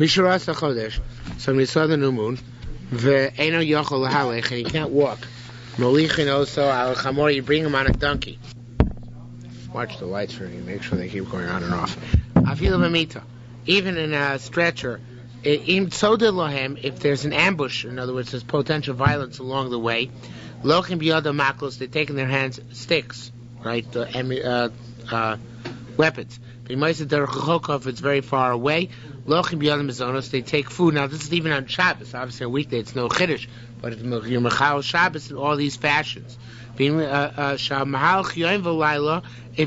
Misharasa Chodesh. So we saw the new moon. Ve'eno yochel lahalech, and he can't walk. Molichin also al chamor, you bring him on a donkey. Watch the lights for you. Make sure they keep going on and off. Afilu b'mita. Even in a stretcher, im tzodeh lohem, if there's an ambush, in other words, there's potential violence along the way, lochim biyada maklos, they take in their hands sticks, right? Weapons. If it's very far away, lochim biyada mizonos, they take food. Now this is even on Shabbos. Obviously on weekday it's no chiddush, but it's your mechal Shabbos in all these fashions. If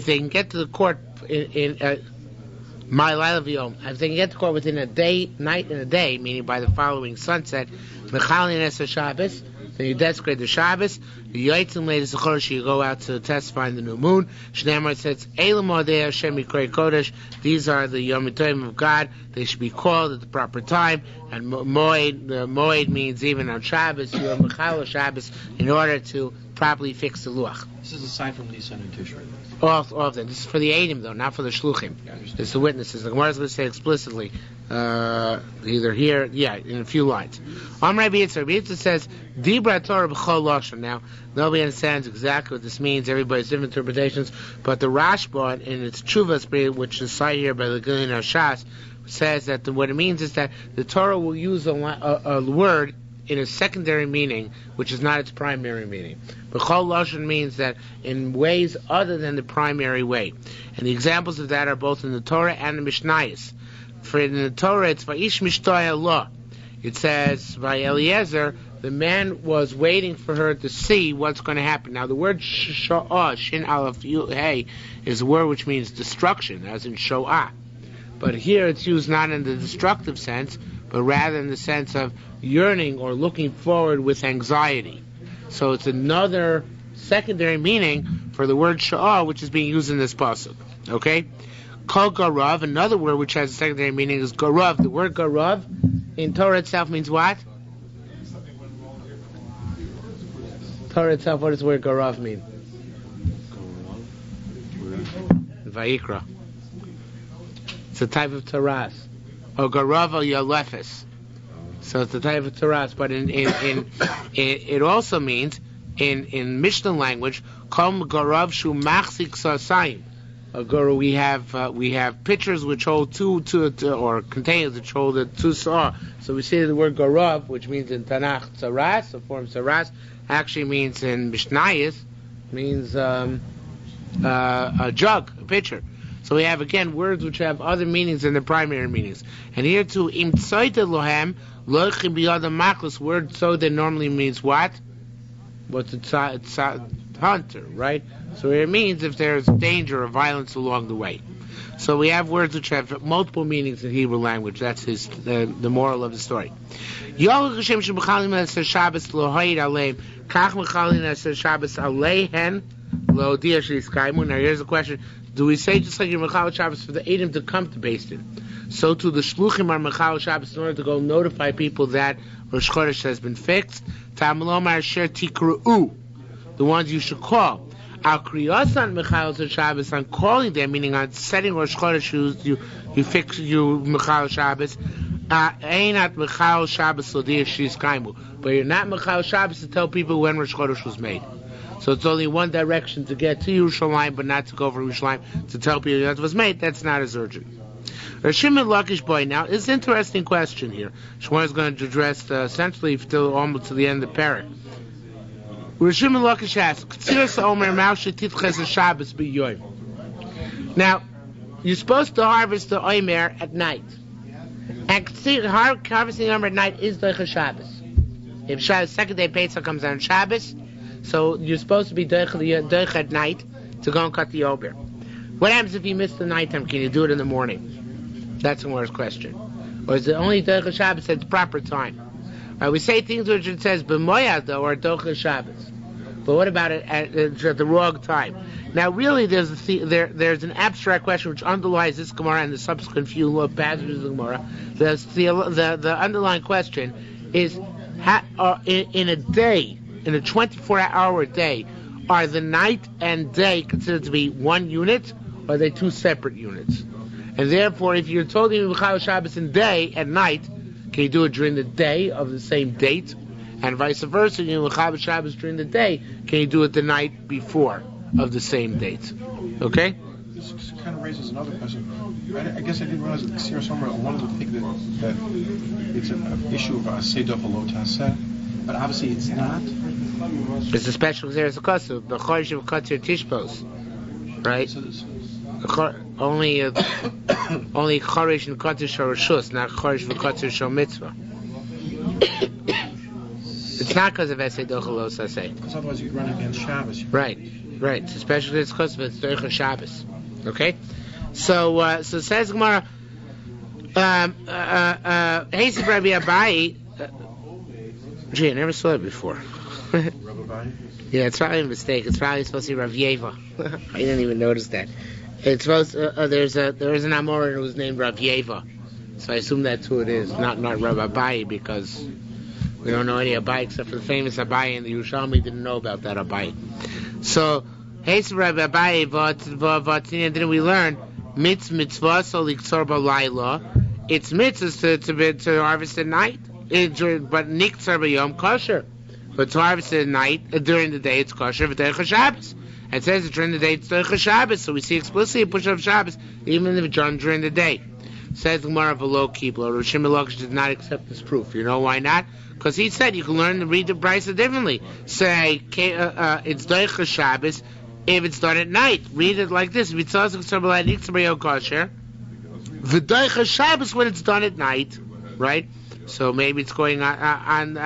they can get to the court in my Laila if they can get to court within a day, night and a day, meaning by the following sunset, Shabbos, then you desecrate the Shabbos. The Yoitzim ladies you go out to testify in the new moon. Shneimar says, Hashem Yikrei Kodesh. These are the Yom Tov of God. They should be called at the proper time. And Moed means even on Shabbos, Yom Mechal Shabbos, in order to properly fix the luach. This is aside from Nisan and Tishrei. All of them. This is for the Eidim, though, not for the Shluchim. It's the witnesses. The Gemara is going to say explicitly, either here, in a few lines. Rabbi Yitzhak says, Dibra Torah b'chol lashon. Now, nobody understands exactly what this means. Everybody's different interpretations. But the Rashba, in its Tshuvas, which is cited here by the Gilin Shas, says that what it means is that the Torah will use a word in a secondary meaning, which is not its primary meaning. But Chol Lashon means that in ways other than the primary way. And the examples of that are both in the Torah and the Mishnayos. For in the Torah, it's Va'ish Mishtoy Allah. It says, by Eliezer, the man was waiting for her to see what's going to happen. Now, the word Sho'ah, Shin Aleph Hey, is a word which means destruction, as in Sho'ah. But here it's used not in the destructive sense, but rather in the sense of yearning or looking forward with anxiety. So it's another secondary meaning for the word sha'ah, which is being used in this pasuk. Okay? Kol garav, another word which has a secondary meaning is garav. The word garav in Torah itself means what? Torah itself, what does the word garav mean? Vayikra. It's a type of taras. Or garava yalefes. So it's a type of taras, but it also means in Mishnah language, kom garav shu machzik sasayim. We have pitchers which hold two or containers which hold two saw. So we say the word garav, which means in Tanakh taras, the form taras, actually means in Mishnayos means a jug, a pitcher. So we have, again, words which have other meanings than the primary meanings. And here too, im tzoyte lohem, lochim biyada maklos, word tzoyte normally means what? What's it's hunter, right? So it means if there's danger or violence along the way. So we have words which have multiple meanings in Hebrew language. That's the moral of the story. Now here's the question. Do we say just like your Mechal Shabbos for the Eidim to come to Beis Din? So to the Shluchim are Mechal Shabbos in order to go notify people that Rosh Chodesh has been fixed. Ta'amalomar Asher Tikru'u, the ones you should call. Al Kriyasan Mechal Shabbos, on calling them, meaning on setting Rosh Chodesh, you fix you Mechal Shabbos. Einat Mechal Shabbos Lodiyah Shis Kaimu, but you're not Mechal Shabbos to tell people when Rosh Chodesh was made. So it's only one direction to get to Yerushalmi, but not to go over Yerushalmi to tell people that it was made. That's not as urgent. Rishimon Lakish boy. Now, it's an interesting question here. Shmuel is going to address essentially till almost to the end of the parak. Rishimon Lakish asks, now, you're supposed to harvest the Omer at night. And harvesting Omer at night is Doicha Shabbos. If Shabbos, second day Pesach comes on Shabbos, so you're supposed to be doich at night to go and cut the omer. What happens if you miss the nighttime? Can you do it in the morning? That's a worse question. Or is it only doich Shabbos at the proper time? We say things which it says b'moyad though or doich Shabbos. But what about it at the wrong time? Now, really, there's an abstract question which underlies this Gemara and the subsequent few passages of the Gemara. The underlying question is: in a day, in a 24-hour day, are the night and day considered to be one unit, or are they two separate units? And therefore, if you're told you Mechal Shabbos in day, at night, can you do it during the day of the same date? And vice versa, you Mechal Shabbos during the day, can you do it the night before of the same date? Okay? This kind of raises another question. I guess I didn't realize that the somewhere. I wanted to think that it's an issue of Seder Halot Haseh, but obviously it's not. It's a special Xeris Akasu, the Chorish of Katzir Tishpos, right? Only Chorish and Katzir Shorashus, not Chorish and Katzir Shor Mitzvah. It's not because of Seder Halot Haseh. Because otherwise you'd run against Shabbos. Right. It's a special Xeris Akasu, but it's Doicha Shabbos. Okay? So says Gemara, Hesed Rabbi Abai. Gee, I never saw it before. Yeah, it's probably a mistake. It's probably supposed to be Rav Yeva. I didn't even notice that. It's supposed. There is an Amoran who's named Rav Yeva, so I assume that's who it is. Not Rav Abai, because we don't know any Abai except for the famous Abai, and the Yerushalmi didn't know about that Abai. So, Hesed Rabbi Abai, didn't we learn? Mitzvah so liktzor b'layla. It's mitzvahs to harvest at night, but niktzor b'yom kosher. But to harvest at night during the day it's kosher. But Doicha Shabbos. It says during the day it's Doicha Shabbos. So we see explicitly a push of Shabbos, even if it's done during the day. Says the Gemara below Kibla. Yerushalmi Rosh did not accept this proof. You know why not? Because he said you can learn to read the Brisa differently. Say it's Doicha Shabbos if it's done at night. Read it like this: V'doicha Shabbos when it's done at night, right? So maybe it's going on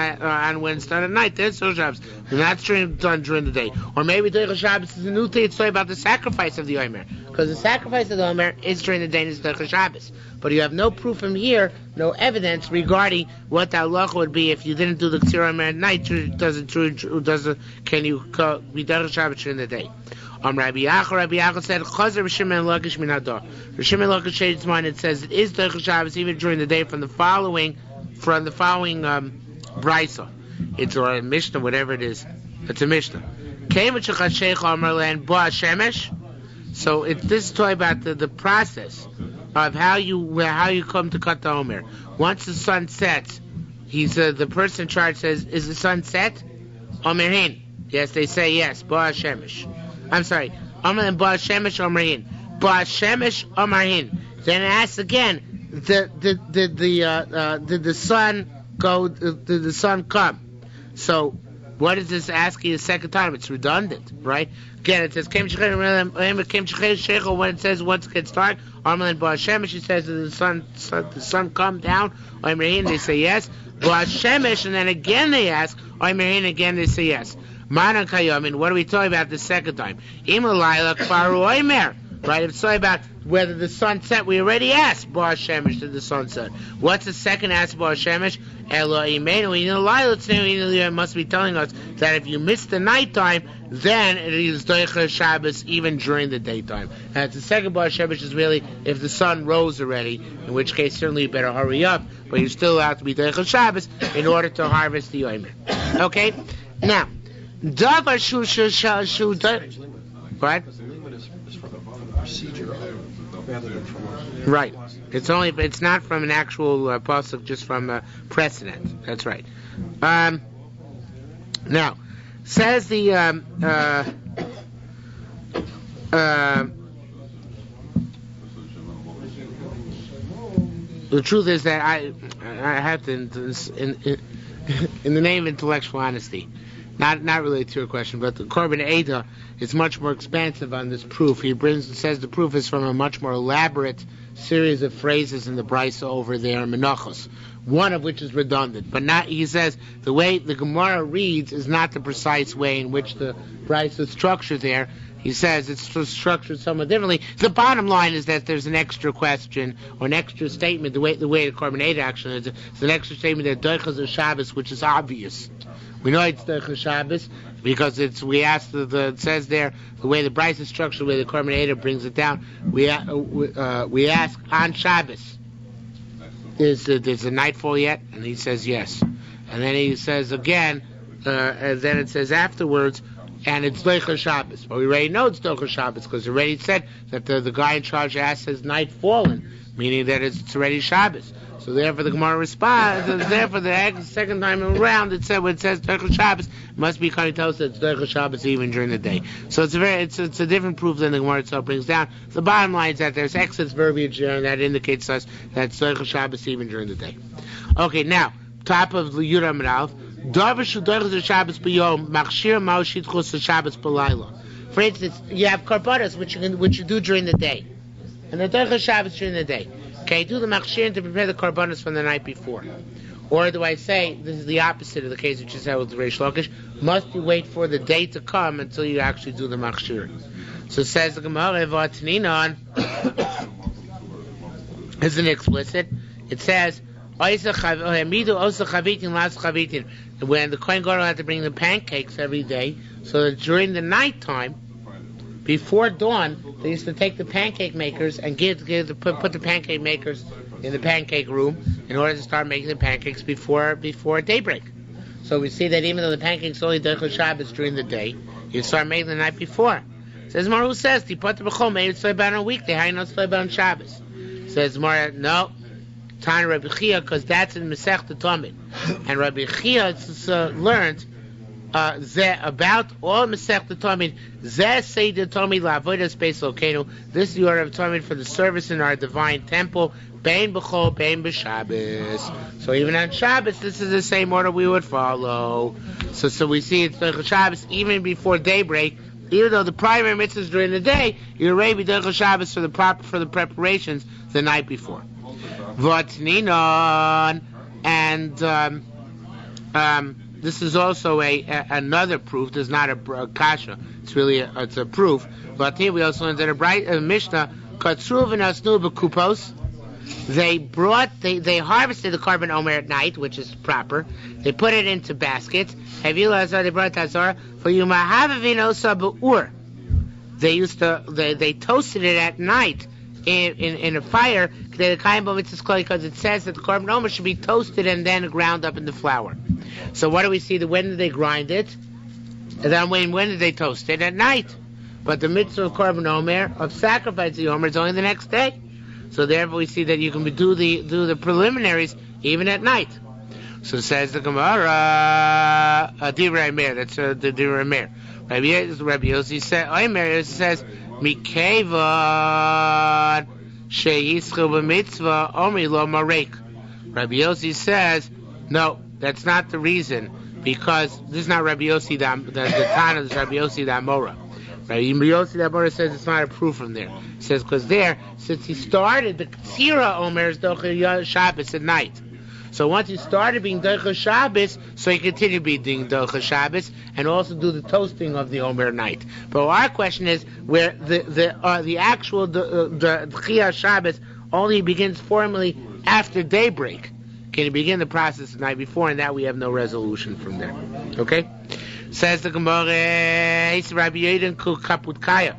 when it's done at night. That's so Shabbos. And that's done during the day. Or maybe Doicha Shabbos is a new thing. It's talking about the sacrifice of the Omer. Because the sacrifice of the Omer is during the day and it's Doicha Shabbos. But you have no proof from here, no evidence regarding what the halacha would be if you didn't do the Ksir Omer at night. Can you be Doicha Shabbos during the day? Rabbi Yachor said, Chazer Rishimon Lakish Minador. Rishimon Lakish changed its mind. It says it is Doicha Shabbos even during the day from the following Brisa. It's or a Mishnah, whatever it is. It's a Mishnah. So this is talking about the process of how you come to cut the Omer. Once the sun sets, the person in charge says, "Is the sun set?" Omerhin. Yes, they say yes. Ba Shemesh. I'm sorry. Omer and Ba Shemesh Omerhin. Ba Shemesh Omerhin. Then it asks again. Did the sun go? Did the sun come? So, what is this asking the second time? It's redundant, right? Again, it says when it says once it gets dark. Armelin Ba Shemesh. He says did the sun come down? They say yes. Ba Shemesh, and then again they ask. Again they say yes. Manan Kayamin. What are we talking about the second time? Imalayla Kfaru Omer. Right? It's talking about whether the sun set. We already asked Bar Shemesh did the sun set. What's the second ask Bar Shemesh? It must be telling us that if you miss the nighttime, then it is Doicha Shabbos even during the daytime. And the second Bar Shemesh is really if the sun rose already, in which case certainly you better hurry up, but you still have to be Doicha Shabbos in order to harvest the Omer. Okay? Now, Davar Shu what? Right. It's not from an actual pasuk, just from a precedent. That's right. Now, says the truth is that I have to in the name of intellectual honesty. Not related to your question, but the Korban Eidah is much more expansive on this proof. He says the proof is from a much more elaborate series of phrases in the Brisa over there in Menachos, one of which is redundant. But not, he says, the way the Gemara reads is not the precise way in which the Brisa is structured there. He says it's structured somewhat differently. The bottom line is that there's an extra question or an extra statement. The way the Korban Eidah actually is, it's an extra statement that Doichas of Shabbos, which is obvious. We know it's Doicha Shabbos because it says there the way the Brisa is structured, the way the Korban Eidah brings it down. We ask on Shabbos, is a nightfall yet? And he says yes. And then he says again, and then it says afterwards, and it's Doicha Shabbos. But we already know it's Doicha Shabbos because it already said that the guy in charge asked his night fallen, meaning that it's already Shabbos. So therefore the Gemara responds, therefore the second time around it said when it says Doicha Shabbos, it must be coming to us that it's Doicha Shabbos even during the day. So it's a different proof than the Gemara itself brings down. The bottom line is that there's excess verbiage there, and that indicates to us that it's Doicha Shabbos even during the day. Okay, now, top of the Yura Menalf, for instance, you have karbanos which you do during the day, and the Doicha Shabbos during the day. Okay, do the machshir to prepare the karbanos from the night before, or do I say this is the opposite of the case which is held with Reish Lakish? Must you wait for the day to come until you actually do the machshir? So says the Gemara, Vatninon isn't explicit. It says when the Kohen Gadol had to bring the pancakes every day, so that during the nighttime, before dawn, they used to take the pancake makers and put the pancake makers in the pancake room in order to start making the pancakes before daybreak. So we see that even though the pancakes only Doicha Shabbos during the day, you start making the night before. Says Maru says, on a weekday, how you know it's on Shabbos? Says Mara, no. Tan Rabbi Chia, because that's in Masechta Tamid, and Rabbi Chia learned about all Masechta Tamid. Zeh Seder Tamid LaAvodas Beis Elokeinu. This is the order of Tamid for the service in our divine temple. Bein b'chol, bein b'Shabbos. So even on Shabbos, this is the same order we would follow. So we see it's Doicha Shabbos even before daybreak. Even though the primary mitzvah is during the day, you're already Doicha Shabbos for the preparations the night before. Vatninon, and this is also another proof. There's not a kasha. It's really it's a proof. Vatninon, we also learned that a Mishnah katzruv and asnu b'kupos. They harvested the carbon omer at night, which is proper. They put it into baskets. They brought tazara for yumahavavino sabu'ur. They toasted it at night in a fire because it says that the carbon omer should be toasted and then ground up into flour. So what do we see? When did they grind it? And then when did they toast it? At night. But the mitzvah of carbon omer, of sacrificing the omer, is only the next day. So therefore we see that you can do the preliminaries even at night. So says the Gemara, Divrei Meir, that's the Divrei Meir. Rabbi Yossi says, Mikevan she'yischu b'mitzvah omri lo marek. Rabbi Yossi says, no, that's not the reason, because this is not Rabbi Yossi the Tana, this is Rabbi Yossi the Amora. Rabbi Yossi the Amora says it's not a proof from there. He says because there, since he started the Tzira Omer is Doicha Shabbos at night. So once he started being Doicha Shabbos, so he continued being Doicha Shabbos and also do the toasting of the Omer night. But our question is where the actual Tchiyah Shabbos only begins formally after daybreak. Can he begin the process the night before? And that we have no resolution from there. Okay? Says the Gemara, Rabbi Yedin Kaputkaya.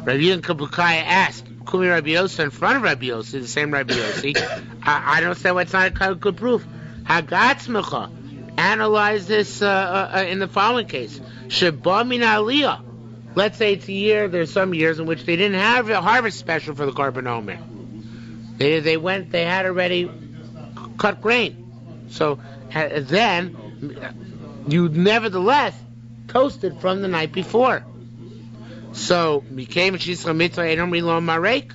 Rabbi Yedin Kaputkaya asked, Kumi Rabbi Yossi in front of Rabbi Yossi, the same Rabbi Yossi. I don't say what's not a good proof. Hagatzmecha. Analyze this in the following case. Sheba min aliyah. Let's say it's a year, there's some years in which they didn't have a harvest special for the carbon omer. They had already cut grain. So then you nevertheless toasted from the night before. So became Shisra Mitzvah Edom Rilom Marek,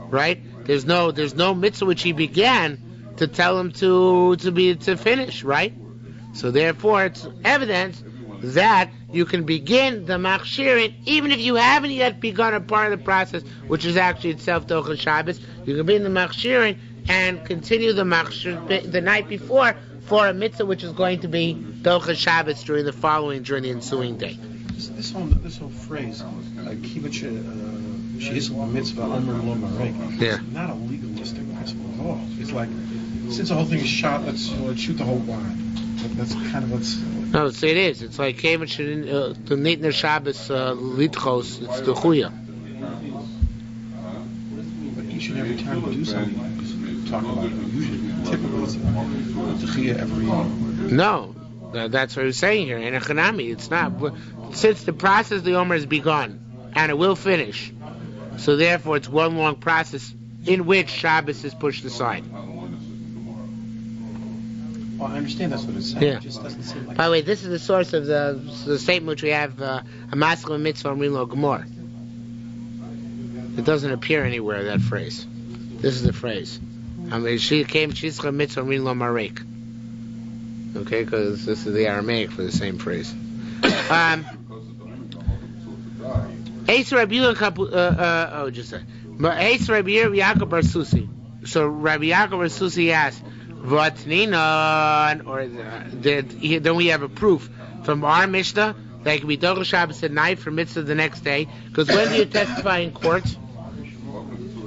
right? There's no mitzvah which he began to tell him to finish, right? So therefore it's evidence that you can begin the machshirin even if you haven't yet begun a part of the process, which is actually itself Doicha Shabbos. You can begin the machshirin and continue the machshir the night before for a mitzvah which is going to be Doicha Shabbos during the ensuing day. This whole phrase, she'yischu mitzvah omer lo marek, is not a legalistic principle at all. It's like, since the whole thing is shot, let's shoot the whole blind. That's kind of what's. No, so it is. It's like the Nitner Shabbos Litchos. It's the Chuya. But each and every time you do something, talk about it. Usually, typically, it's the Chuya every year. No, That's what he's saying here. In a Chanami, it's not. Since the process of the Omer has begun, and it will finish, so therefore it's one long process in which Shabbos is pushed aside. Well, I understand that's what it's saying. Yeah. It just doesn't seem like... By the way, this is the source of the statement which we have, a masculine mitzvah and lo gemor. It doesn't appear anywhere, that phrase. This is the phrase. I mean, she came, she's a mitzvah and lo marek. Okay, because this is the Aramaic for the same phrase. Eis Rabbi Yaakov Bar Susi. So Rabbi Yaakov Bar Susi asked, Vatninan, or then we have a proof from our Mishnah that it can be Dochel Shabbos at night for mitzvah the next day. Because when do you testify in court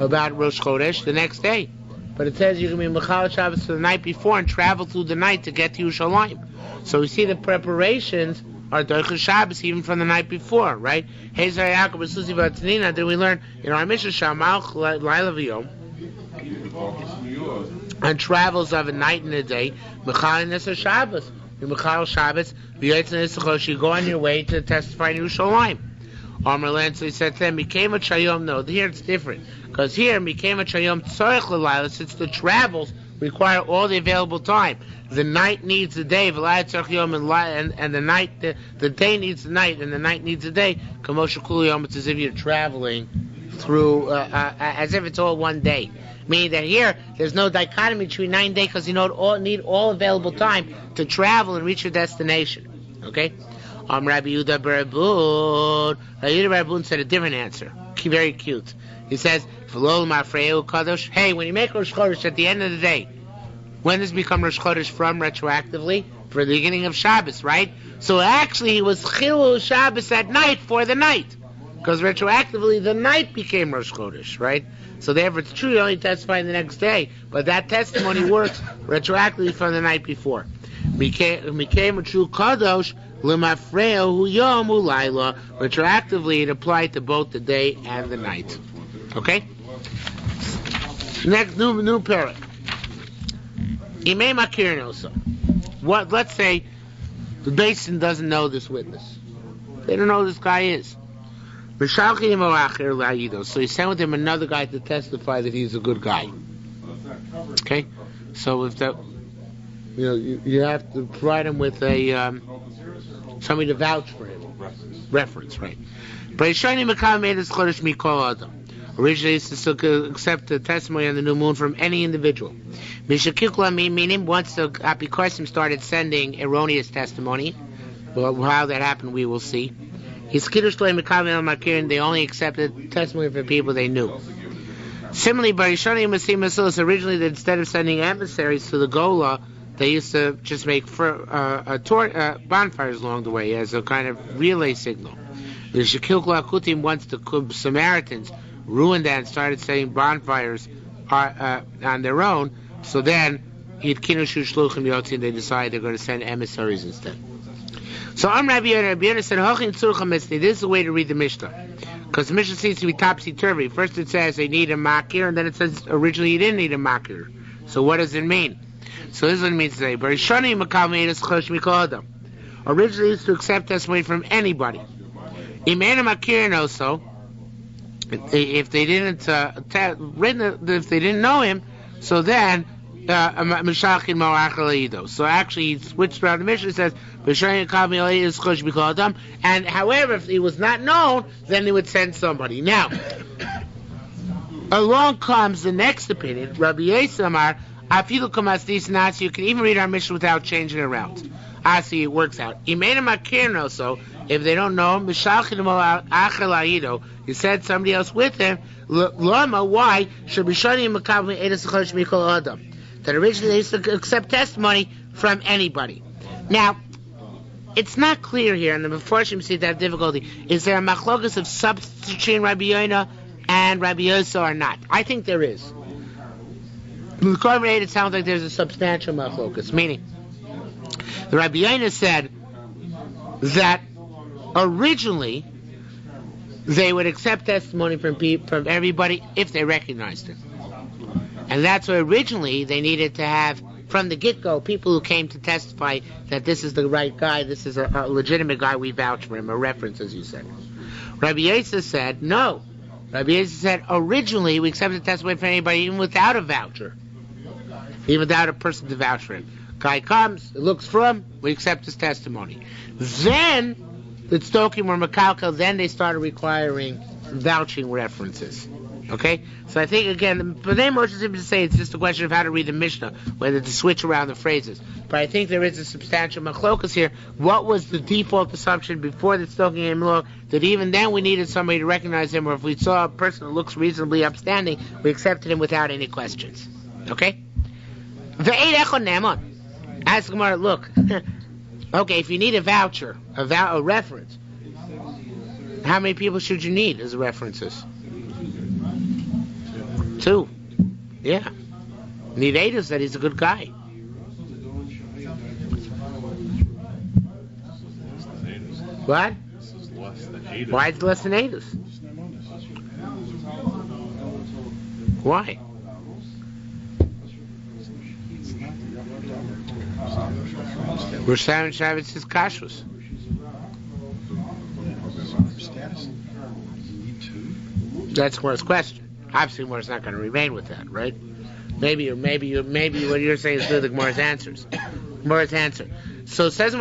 about Rosh Chodesh? The next day. But it says you can be Mechal Shabbos the night before and travel through the night to get to Yerushalmi. So we see the preparations are Dochel Shabbos even from the night before, right? Then we learn in our Mishnah Shamal Laila V'yom, and travels of a night and a day, Mechal Nesa Shabbos. Mechal Shabbos, you go on your way to testify in Yerushalmi. Amar, so he said to them, became a chayom. No, here it's different. Because here, became a chayom tzorech l'layla, since the travels require all the available time. The night needs the day, and the night, the day needs the night, and the night needs the day. Kamosha kuliyom, it's as if you're traveling through, as if it's all one day. Meaning that here, there's no dichotomy between night and day, because you need all available time to travel and reach your destination. Okay? Rabbi Yehuda Barabun. Rabbi Yehuda Barabun said a different answer. Very cute. He says, hey, when you make Rosh Chodesh at the end of the day, when does it become Rosh Chodesh from retroactively? For the beginning of Shabbos, right? So actually he was Chilul Shabbos at night for the night. Because retroactively the night became Rosh Chodesh, right? So therefore it's true you only testify the next day, but that testimony works retroactively from the night before. Became a true Kadosh, retroactively it applied to both the day and the night. Okay? Next, new parak. Imei Makirin also. What? Let's say the basin doesn't know this witness. They don't know who this guy is. So he sent with him another guy to testify that he's a good guy. Okay? So if that, you have to provide him with a somebody to vouch for him. Reference, right? Originally, he used to accept the testimony on the new moon from any individual. Meaning, once the Apikosim started sending erroneous testimony, well, how that happened, we will see. They only accepted testimony from people they knew. Similarly, originally, instead of sending emissaries to the Gola, they used to just make bonfires along the way as a kind of relay signal. Once the Samaritans ruined that and started setting bonfires on their own, so then they decided they're going to send emissaries instead. So Rabbi Yehuda said, this is the way to read the Mishnah. Because the Mishnah seems to be topsy-turvy. First it says they need a makir, and then it says originally you didn't need a makir. So what does it mean? So this is what it means today. Originally used to accept testimony from anybody. Also, if they didn't if they didn't know him, so then so actually he switched around the Mishnah. Says and however if he was not known, then he would send somebody. Now along comes the next opinion, Rabbi Yesamar. You can even read our Mishnah without changing it around. I see it works out. Also, if they don't know him, you said somebody else with him. Why? That originally they used to accept testimony from anybody. Now, it's not clear here, and the Mefarshim see that difficulty. Is there a machlokas of substituting Rabbi Yoina and Rabbi Yosa or not? I think there is. In the Korban it sounds like there's a substantial machlokas, meaning the Rabbi Yoina said that originally they would accept testimony from everybody if they recognized him, and that's why originally they needed to have from the get-go, people who came to testify that this is the right guy, this is a legitimate guy, we vouch for him, a reference, as you said. Rabbi Yosef said, no. Rabbi Yosef said, originally, we accepted testimony from anybody even without a voucher. Even without a person to vouch for him. Guy comes, looks for him, we accept his testimony. Then, the Tzdokim were Mekalkel, then they started requiring vouching references. Okay? So I think, again, the name Moshe seems to say it's just a question of how to read the Mishnah, whether to switch around the phrases. But I think there is a substantial machlokas here. What was the default assumption before the Tzdokim came along, that even then we needed somebody to recognize him, or if we saw a person who looks reasonably upstanding, we accepted him without any questions. Okay? Ask Gemara, look, okay, if you need a voucher, a reference, how many people should you need as references? 2. Yeah. Need Eidos that he's a good guy. What? Why is it less than Eidos? Why? Rosh Hashanah says kashrus. That's Gemara's question. Obviously, Gemara's not going to remain with that, right? Maybe what you're saying is really the Gemara's answers. Gemara's answer. So it says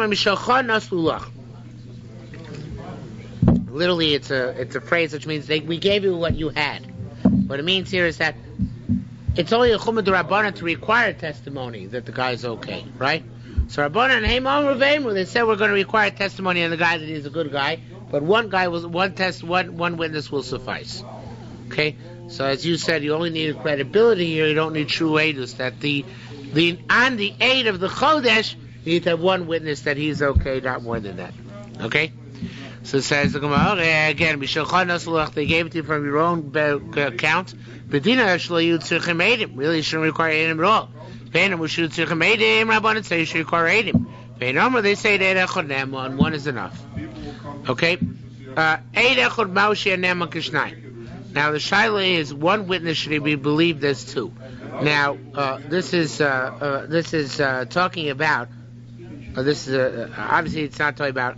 literally, it's a phrase which means we gave you what you had. What it means here is that it's only a chumah d'Rabbanan to require testimony that the guy's okay, right? So Rabbanan, they said we're going to require testimony on the guy that he's a good guy, but one witness will suffice. Okay, so as you said, you only need credibility here. You don't need true aidus. That on the aid of the chodesh, you need to have one witness that he's okay, not more than that. Okay, so it says the Gemara again. They gave it to you from your own account. Really, you shouldn't require aidim at all. Rabbanan say you should require aidim. They say that one is enough. Okay, now the shaila is one witness should be believed as 2. Now this is talking about. Obviously it's not talking about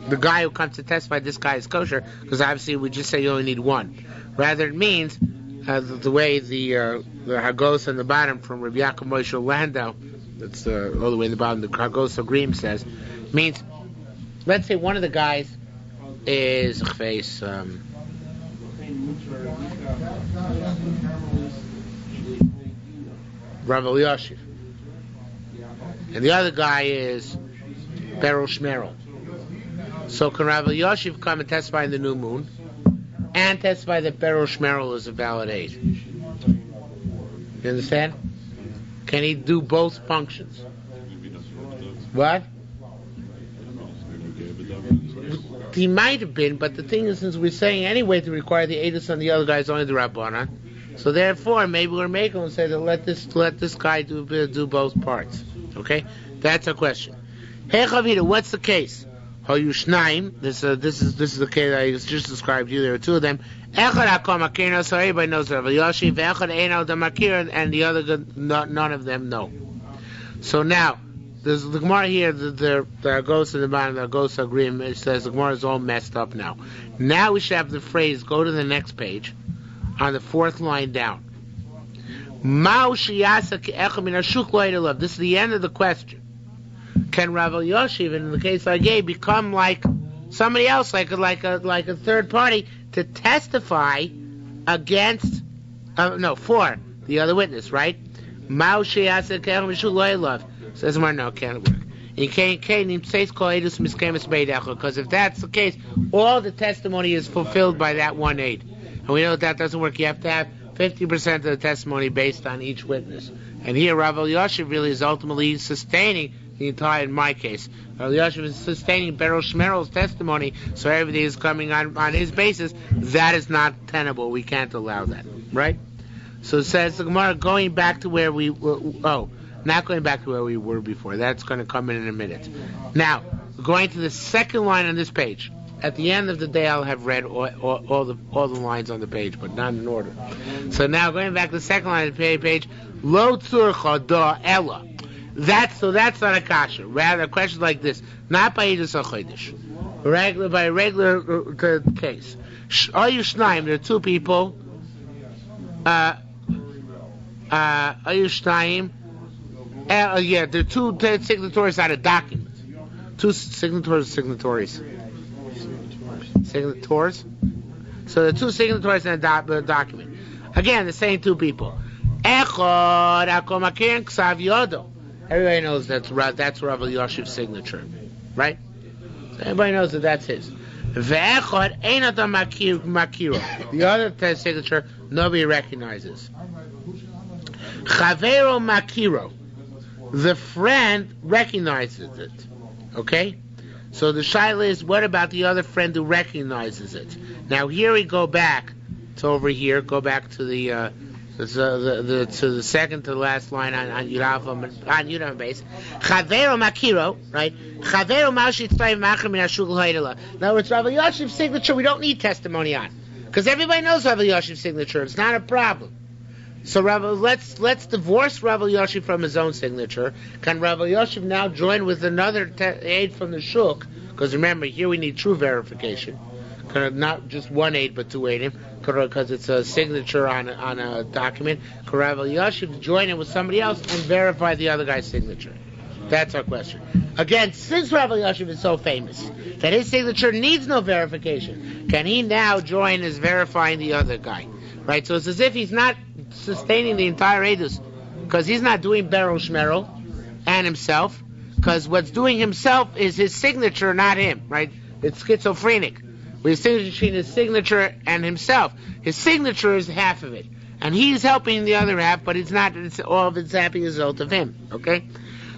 the guy who comes to testify. This guy is kosher, because obviously we just say you only need 1. Rather it means the way the Hagos on the bottom from Rabbi Yaakov Moshe Landau, that's all the way in the bottom, the Hagos Agreem says, means, let's say one of the guys is Rav Elyashiv, and the other guy is Beryl Shmerel. So can Rav Elyashiv come and testify in the new moon and testify that Beryl Shmerel is a valid aid? You understand? Can he do both functions? What? He might have been, but the thing is, since we're saying anyway to require the aidus on the other guy is only the Rabbanan, so therefore maybe we're making and say that let this guy do both parts. Okay, that's a question. Hey Chavita, what's the case? Hoyushnaim. This is the case I just described to you. There are 2 of them. Echad hakol makir, so everybody knows Rav Elyashiv. Echad eino da makir, and the other none of them know. So now there's the Gemara here. The Agos in the bottom, the Agos Agreem. It says the Gemara is all messed up now. Now we should have the phrase. Go to the next page, on the 4th line down. This is the end of the question. Can Rav Elyashiv, in the case I gave, become like somebody else, like a third party, to testify against, for the other witness, right? Says no, can't work. Because if that's the case, all the testimony is fulfilled by that one aid. And we know that doesn't work. You have to have 50% of the testimony based on each witness. And here Rav Elyashiv really is ultimately sustaining the entire, in my case, Rav Elyashiv is sustaining Beryl Shmerel's testimony, so everything is coming on his basis. That is not tenable. We can't allow that, right? So it says the Gemara going back to where we were. Not going back to where we were before. That's going to come in a minute. Now, going to the second line on this page. At the end of the day, I'll have read all the lines on the page, but not in order. So now, going back to the second line of the page, Lo tzurcha da ella. That's not a kasha. Rather, a question like this, not by Edus HaChodesh. By a regular case. Are you Shnaim? There are two people. Are you Shnaim? Yeah, there are two signatories on a document. Two signatories. Signators. So the two signatories on a document. Again, the same two people. Everybody knows that's Rav Elyashiv's signature, right? So everybody knows that's his. The other signature nobody recognizes. Chavero makiro, the friend recognizes it. Okay, so the shaila is, what about the other friend who recognizes it? Now here we go back to over here. Go back to the second to the last line on Yudam base. Chavero makiro, right? Chavero ma'ashit tzayim ma'achar min hashugul ha'idela. In other words, Rav Elyashiv's signature we don't need testimony on, because everybody knows Rav Elyashiv's signature. It's not a problem. So let's divorce Rav Elyashiv from his own signature. Can Rav Elyashiv now join with another aid from the shuk? Because remember, here we need true verification. Not just one aid, but two aidim, because it's a signature on a document. Can Rav Elyashiv join in with somebody else and verify the other guy's signature? That's our question. Again, since Rav Elyashiv is so famous that his signature needs no verification, can he now join as verifying the other guy? Right? So it's as if he's not sustaining the entire edus, because he's not doing Beryl Shmerel and himself, because what's doing himself is his signature, not him. Right? It's schizophrenic. We distinguish between his signature and himself. His signature is half of it, and he's helping the other half, but it's not. It's all of it's happy result of him. Okay.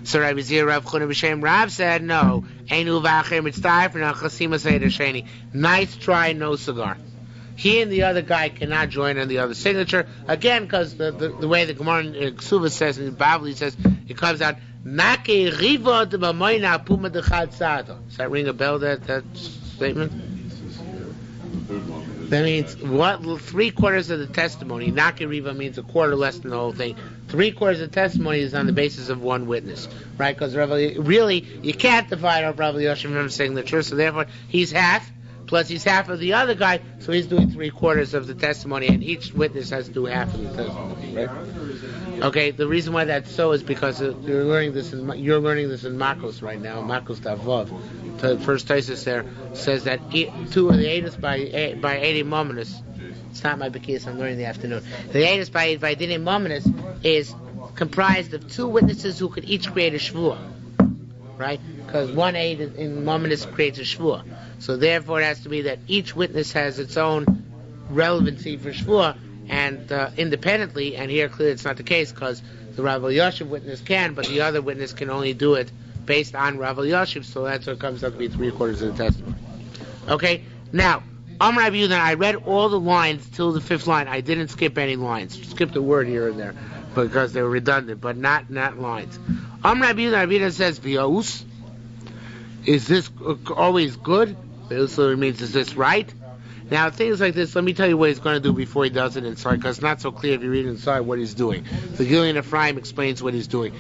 So Rabbi Zir Rav Chuna B'Shem Rav said no. Einu v'acher mitzvah for nachasima seder sheni. Nice try, no cigar. He and the other guy cannot join on the other signature. Again, because the way the Gemara in Ksuva says, and Bavli says, it comes out, Nake riva de b'moina puma dechad sado. Does that ring a bell, that statement? That means, what? 3/4 of the testimony. Nake riva means a quarter less than the whole thing. 3/4 of the testimony is on the basis of one witness. Right? Because really, you can't divide up Rav Elyashiv from his signature, so therefore, he's half. Plus he's half of the other guy, so he's doing 3/4 of the testimony, and each witness has to do half of the testimony. Right? Okay. The reason why that's so is because you're learning this in Makos right now. Makos Tavav. The first thesis there says that two of the edus by 80 mominus. It's not my bekiyas. I'm learning in the afternoon. The edus by Dini mominus is comprised of two witnesses who could each create a shvuah. Right? Because one aid in mominus creates a shvuah. So therefore it has to be that each witness has its own relevancy for shvuah, and independently, and here clearly it's not the case, because the Rav Elyashiv witness can, but the other witness can only do it based on Rav Elyashiv, so that's what comes up to be 3/4 of the testimony. Okay, now, Amar Rabbi Yehuda, I read all the lines till the 5th line. I didn't skip any lines. Skipped a word here and there, because they were redundant, but not lines. Amar Rabbi Yehuda says, V'yos, is this always good? It means, is this right? Now, things like this, let me tell you what he's going to do before he does it inside, because it's not so clear if you read inside what he's doing. The Gillian Ephraim explains what he's doing.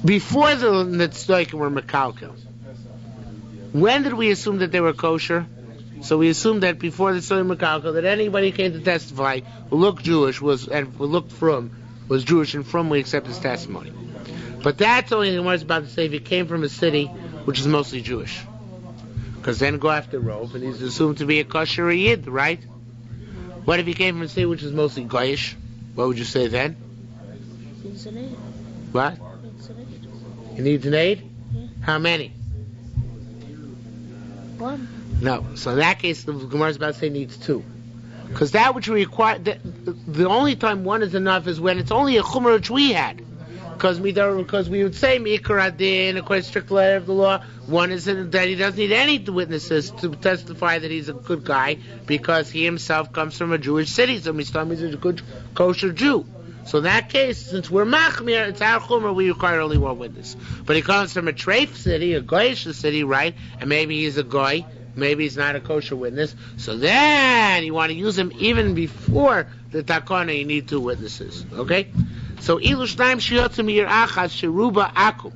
Before the Netzdoikim were Mekalkel, when did we assume that they were kosher? So we assumed that before the Netzdoikim were Mekalkel, that anybody came to testify who looked Jewish who looked from was Jewish, and from we accept his testimony. But that's only the Gemara is about to say if he came from a city which is mostly Jewish. Because then go after Rove, and he's assumed to be a kosher Yid, right? What if he came from a city which is mostly Goyish? What would you say then? What? He needs an aid? Yeah. How many? One. No. So in that case, the Gemara is about to say needs 2. Because that which we require, the only time one is enough is when it's only a chumrah which we had. Because we would say Mikar Adin, according to strict letter of the law, one is that he doesn't need any witnesses to testify that he's a good guy, because he himself comes from a Jewish city, so he's a good kosher Jew. So in that case, since we're machmir, it's our chumrah, we require only one witness. But he comes from a treif city, a goyish city, right? And maybe he's a goy, maybe he's not a kosher witness. So then you want to use him even before the takana. You need 2 witnesses. Okay. So ilu shnaim shiyotzim mir achas sheruba akum.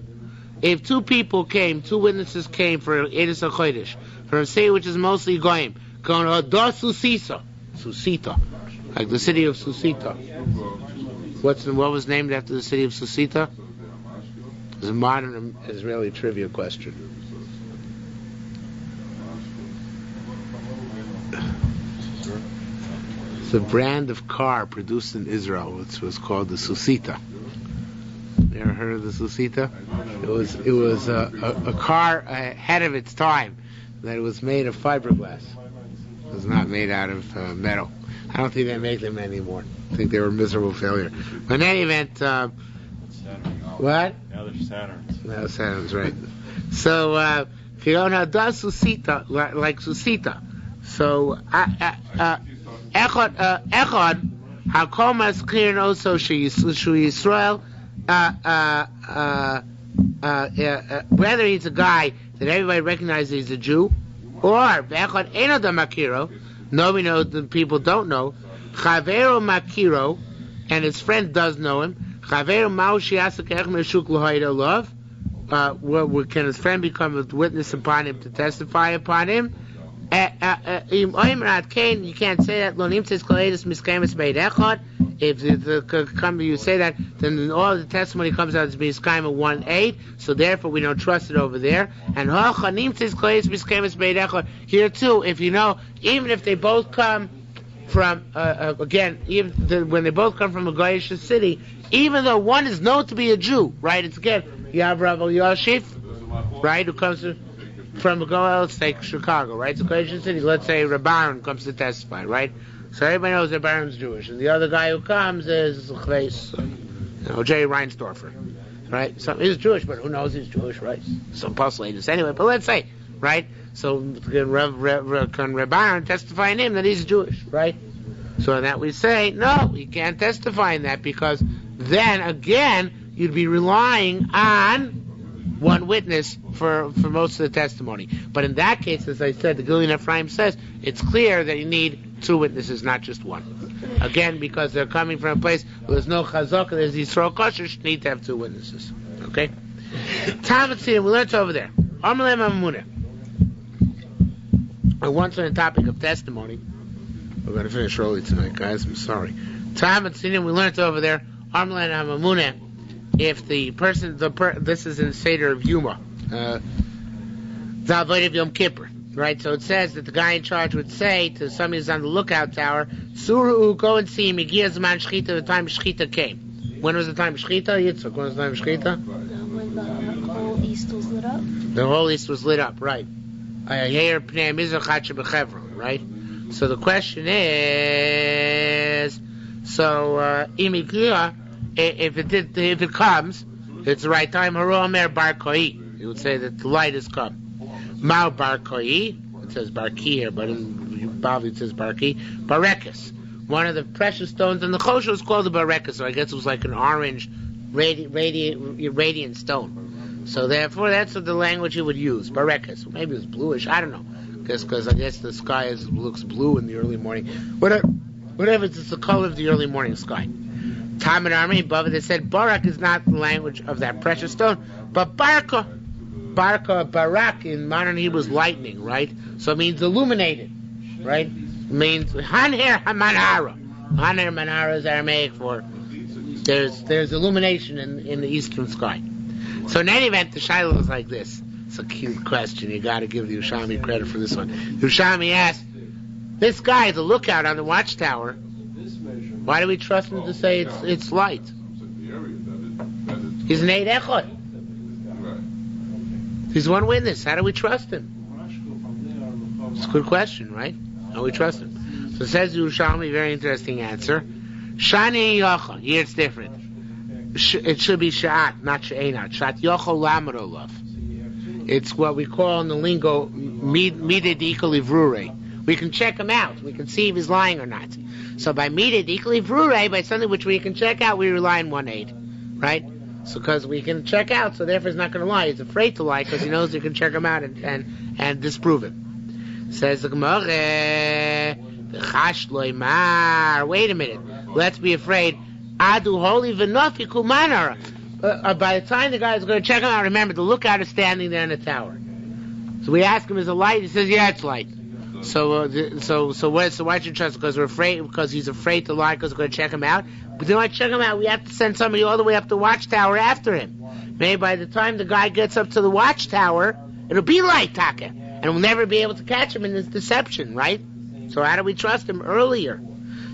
If 2 people came, 2 witnesses came for Edus HaChodesh, for a city which is mostly goyim, going to Susita, like the city of Susita. What was named after the city of Susita? It's a modern Israeli trivia question. It's a brand of car produced in Israel, which was called the Susita. You ever heard of the Susita? It was a car ahead of its time. That it was made of fiberglass. It was not made out of metal. I don't think they make them anymore. I think they were a miserable failure. But in any event, what? Now they're Saturns. No, Saturn's right. So, Fiona does Susita, like Susita. So, Echad, Hakomas Kirin also Yisrael, whether he's a guy that everybody recognizes he's a Jew, or Echad Eno da Makiro, nobody knows, the people don't know, Chavero Makiro, and his friend does know him, Chavero Maushi Asakech Meshuk L'Hoida Love, can his friend become a witness upon him to testify upon him? You can't say that. If you say that, then all the testimony comes out as miskayim 1:8. So therefore, we don't trust it over there. And here too, if you know, even if they both come from when they both come from a Goyish city, even though one is known to be a Jew, right? It's again Yav Yoshif, right, who comes from a Goel, let's take Chicago, right? It's a Goyish city. Let's say Rabbaron comes to testify, right? So everybody knows that Baron's Jewish, and the other guy who comes is Jay Reinsdorfer, right? So he's Jewish, but who knows he's Jewish, right? Some postulators anyway. But let's say, right? So can Rabbaron testify in him that he's Jewish, right? So that we say no, he can't testify in that because then again you'd be relying on one witness for most of the testimony. But in that case, as I said, the Gilyon Ephraim says it's clear that you need 2 witnesses, not just one. Again, because they're coming from a place where there's no chazaka, there's Yisrael kosher, you need to have 2 witnesses. Okay? Talmud, we learned over there. Amalei Mamuneh. And once on the topic of testimony, we're going to finish early tonight, guys. I'm sorry. Talmud, we learned over there. Amalei Mamuneh. If the person, this is in the Seder of Yuma, Zavoid of Yom Kippur, right? So it says that the guy in charge would say to somebody who's on the lookout tower, Suru, go and see him, Zaman Shechita, the time Shechita came. When was the time Shechita, Yitzchak? When was the time Shechita? When the whole east was lit up. The whole east was lit up, right. Right? So the question is, if it comes, it's the right time. Haromer bar koi. You would say that the light has come. Mao bar koi. It says bar ki here, but in Bavli it says bar ki. Barekas. One of the precious stones in the kosher is called the barekas. So I guess it was like an orange, radiant stone. So therefore, that's what the language you would use. Barekas. Maybe it was bluish. I don't know. Because I guess the sky looks blue in the early morning. Whatever. It's the color of the early morning sky. Talmud Army above it said Barak is not the language of that precious stone, but Barak in modern Hebrew is lightning, right? So it means illuminated, right? It means Hanher Manara. Hanher Manara is Aramaic for there's illumination in the eastern sky. So in any event, the Shiloh is like this. It's a cute question. You got to give the Yerushalmi credit for this one. Yerushalmi asked, this guy is a lookout on the watchtower. Why do we trust him to say it's light? He's an Eid Echad. He's one witness. How do we trust him? It's a good question, right? How do we trust him? So it says Yerushalmi, very interesting answer. Shani Yochel. Here it's different. It should be Sha'at, not She'enat. Sha'at Yochel Lamadolov. It's what we call in the lingo Mided Ikal Ivrure. We can check him out. We can see if he's lying or not. So by Mided Ikal Ivrure, by something which we can check out, we rely on 1/8. Right? So because we can check out, so therefore he's not going to lie. He's afraid to lie because he knows we can check him out and disprove it. Says the Gemara, wait a minute. Let's be afraid. Adu holy v'nofi kumanara. By the time the guy is going to check him out, remember the lookout is standing there in the tower. So we ask him, is it light? He says, yeah, it's light. So why should you trust? Because he's afraid to lie because we're going to check him out. But then when I check him out, we have to send somebody all the way up the watchtower after him. Maybe by the time the guy gets up to the watchtower, it'll be light, Taka, and we'll never be able to catch him in this deception, right? So how do we trust him earlier?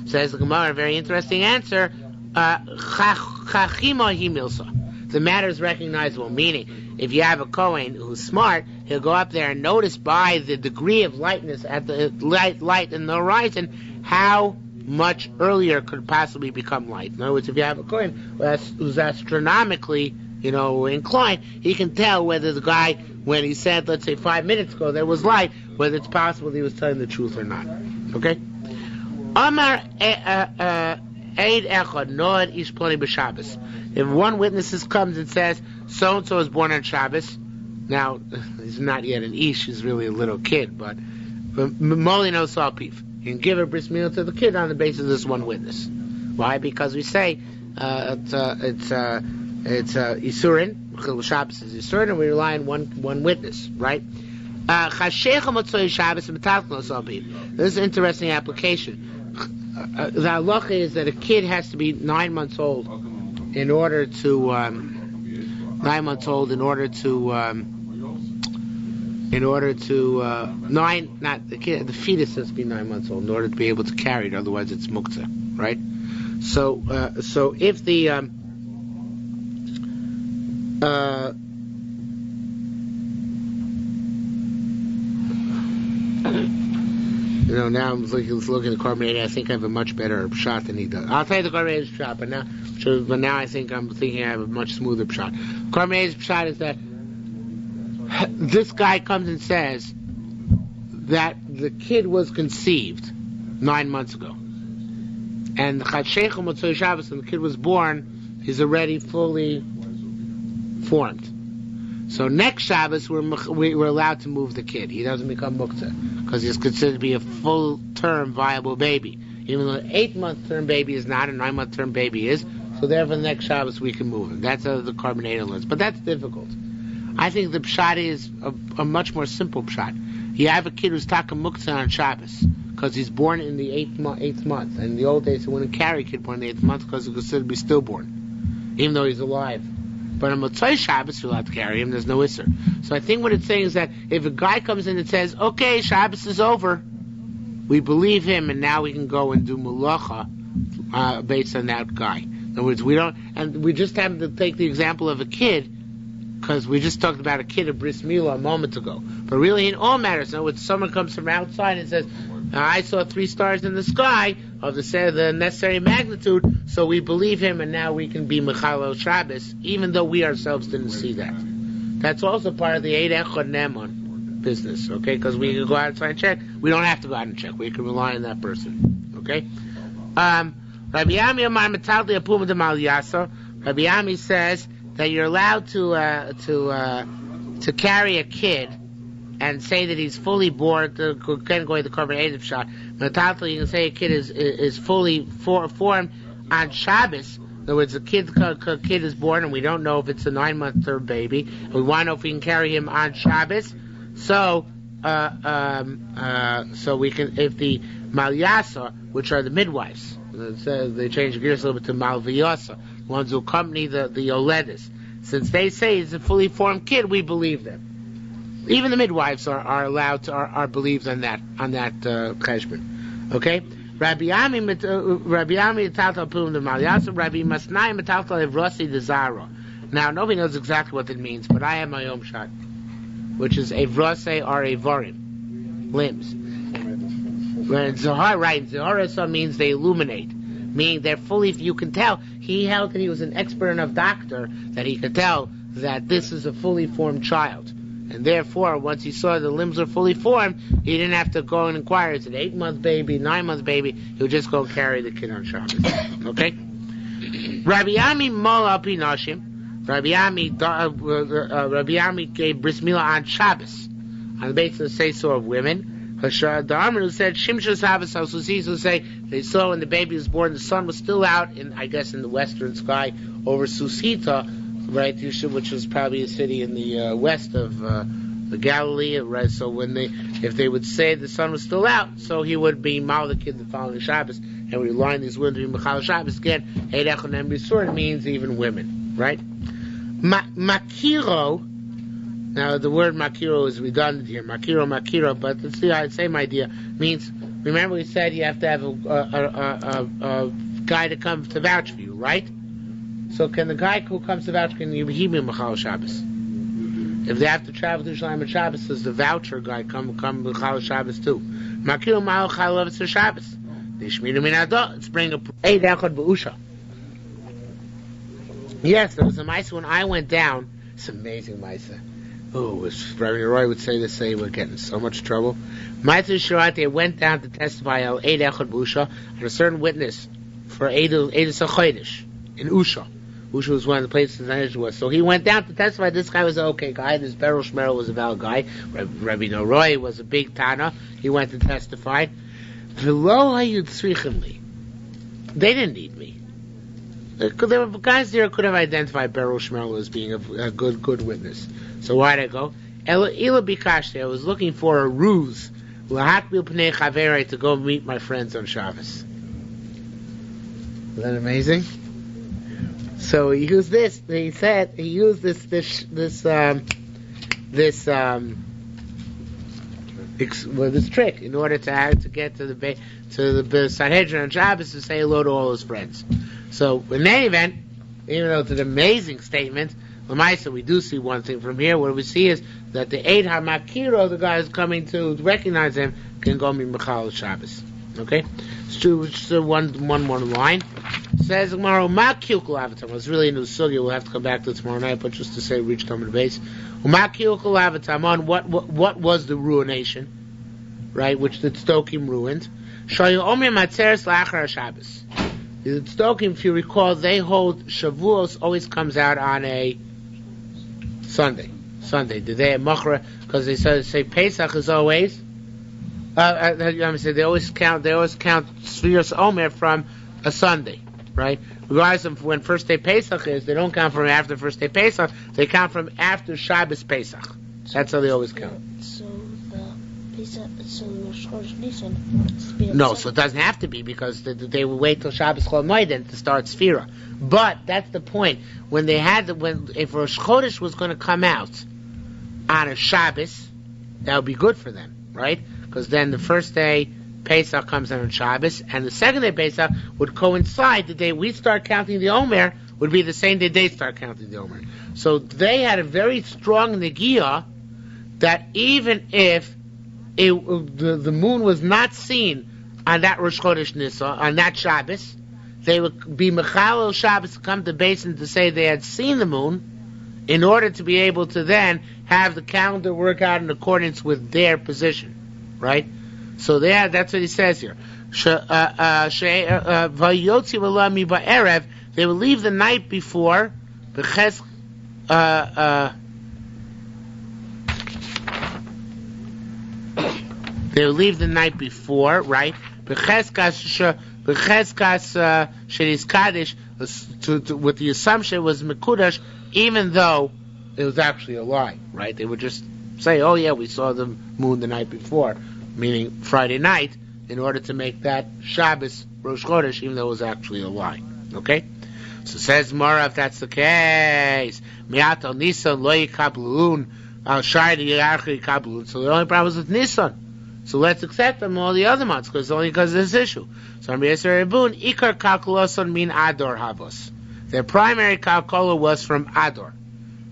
Says the Gemara, a very interesting answer. The matter is recognizable, meaning if you have a Kohen who's smart, he'll go up there and notice by the degree of lightness at the light in the horizon how much earlier could possibly become light. In other words, if you have a Kohen who's astronomically, inclined, he can tell whether the guy, when he said, let's say 5 minutes ago, there was light, whether it's possible he was telling the truth or not. Okay? Amar Eid Echad Noad Ish Ploni B'Shabbos. If one witness comes and says, so-and-so was born on Shabbos, now, he's not yet an Ish, he's really a little kid, but Moli no Salpiv. You can give a bris milah to the kid on the basis of this one witness. Why? Because we say it's Isurin, Shabbos is Isurin, and we rely on one witness, right? This is an interesting application. The halacha is that a kid has to be 9 months old in order to the fetus has to be 9 months old in order to be able to carry it, otherwise it's muktzah, right? So if the now I'm looking at the Korban, I think I have a much better shot than he does. I'll tell you the Korban shot, but now I think I'm thinking I have a much smoother shot. Korban shot is that this guy comes and says that the kid was conceived 9 months ago, and the kid was born, he's already fully formed. So next Shabbos we're allowed to move the kid. He doesn't become muktzah because he's considered to be a full-term viable baby. Even though an 8-month-term baby is not, a 9-month-term baby is. So therefore the next Shabbos we can move him. That's how the Carbonate learns. But that's difficult. I think the pshat is a much more simple pshat. You have a kid who's taka muktzah on Shabbos because he's born in the 8th month. And in the old days they wouldn't carry a kid born in the 8th month because he's considered to be stillborn, even though he's alive. But on Motzai Shabbos, you're allowed to carry him. There's no isser. So I think what it's saying is that if a guy comes in and says, okay, Shabbos is over, we believe him, and now we can go and do mulacha based on that guy. In other words, we just happen to take the example of a kid, because we just talked about a kid of bris milah a moment ago. But really, in all matters, in other words, someone comes from outside and says, I saw 3 stars in the sky of the necessary magnitude, so we believe him, and now we can be Mechalel Shabbos, even though we ourselves didn't see that. That's also part of the Eid Echad Ne'eman business, okay? Because we can go outside and check. We don't have to go out and check. We can rely on that person, okay? Rabbi Ami Amar Metaldi Apuma de Mal Yasa. Rabbi Ami says that you're allowed to carry a kid and say that he's fully born, to get going the Korban Eidim shot. Metaldi, you can say a kid is fully formed on Shabbos. In other words, a kid is born, and we don't know if it's a 9-month-term baby. We want to know if we can carry him on Shabbos. So we can, if the Malyasa, which are the midwives, they change gears a little bit to Malviyasa, ones who accompany the Yoledis. Since they say it's a fully formed kid, we believe them. Even the midwives are allowed to are believed on that cheshbon. Okay. Rabbi Ami metaltal pum de Malyasa. Rabbi Masnai metaltal evrasi de Zara. Now nobody knows exactly what that means, but I have my own shot, which is evrase are evarim, limbs. When Zohar, right? Zohar means they illuminate, meaning they're fully. You can tell he held that he was an expert enough doctor that he could tell that this is a fully formed child. And therefore, once he saw the limbs are fully formed, he didn't have to go and inquire. Is it 8-month baby, 9-month baby? He'll just go carry the kid on Shabbos. Okay? Rabbi Ami Mola Pinashim. Rabbi Ami gave bris milah on Shabbos on the basis of the say-so of women. The Amr who said Shimshas Havas Hasusis who say they saw when the baby was born, the sun was still out in the western sky over Susita, right, which was probably a city in the west of the Galilee, right? So if they would say the sun was still out, so he would be Malakid the following Shabbos, and we line these women to be Mechal Shabbos again. Eidechon and Bisur means even women, right? Makiro. Now the word makiro is redundant here. Makiro, but it's the same idea. Means, remember we said you have to have a guy to come to vouch for you, right? So can the guy who comes to vouch, can he be Mechal Shabbos? If they have to travel to Yerushalmi on Shabbos, does the voucher guy come Mechal Shabbos too? Makiro Ma'al Chalav for Shabbos. Nishminu Min Adot. Let's bring a Eid Echad B'Usha. Yes, there was a Maisa when I went down. It's amazing Maisa. Oh, if Rabbi Roy would say this, they would get in so much trouble. Maisa Shirati went down to testify al Eid Echad B'Usha on a certain witness for Eid Sachodesh in Usha. Usha was one of the places that was. So he went down to testify. This guy was an okay guy. This Beryl Shmerel was a valid guy. Rabbi Noroi was a big Tana. He went to testify. V'lo hayud tzrichim li. They didn't need me. There were guys there who could have identified Beryl Shmerel as being a good witness. So why'd I go? Ila bikashti. I was looking for a ruse. L'hakbil pnei chaverei, to go meet my friends on Shabbos. Isn't that amazing? So he used this. He said he used this trick in order to get to the Sanhedrin on Shabbos to say hello to all his friends. So in any event, even though it's an amazing statement, Lamaisa, we do see one thing from here. What we see is that the Eid HaMakiro, the guy who's coming to recognize him, can go meet Mechal Shabbos. Okay, it's true. It's one line. Says tomorrow, Makiyukul Avatam. It's really a new sugya. We'll have to come back to it tomorrow night, but just to say, reach Tom the base. Makiyukul Avatam. On what was the ruination, right? Which the Tzdokim ruined. Shayu Omer Matzeres Lachar Shabbos. The Tzdokim, if you recall, they hold Shavuos always comes out on a Sunday. The day of Machra, because they say Pesach is always. They always count Sfiras Omer from a Sunday, right? Regardless of when first day Pesach is, they don't count from after first day Pesach. They count from after Shabbos Pesach. That's how they always count. So Rosh Chodesh No, so it doesn't have to be, because they will wait till Shabbos Chol Moed to start Sfira. But that's the point. When if Rosh Chodesh was going to come out on a Shabbos, that would be good for them, right? Because then the first day Pesach comes on Shabbos, and the second day Pesach would coincide. The day we start counting the Omer would be the same day they start counting the Omer. So they had a very strong negiah that even if the moon was not seen on that Rosh Chodesh Nisa, on that Shabbos, they would be Mechalel Shabbos to come to Basin to say they had seen the moon, in order to be able to then have the calendar work out in accordance with their position, right? So that's what he says here. They will leave the night before. They will leave the night before, right? With the assumption it was Mekudash, even though it was actually a lie, right? They would just say, oh yeah, we saw the moon the night before, meaning Friday night, in order to make that Shabbos Rosh Chodesh, even though it was actually a lie. Okay? So says Mara, if that's the case, Miato Nisan lo yikablun, al shaydi yachri yikablun. So the only problem is with Nisan. So let's accept them all the other months, only because of this issue. So Rabbi Yisrael Rebun, Ikar kalkuloson min Ador havos. Their primary calcula was from Ador.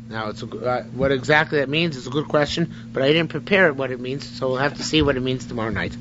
Now, what exactly that means is a good question, but I didn't prepare it what it means, so we'll have to see what it means tomorrow night.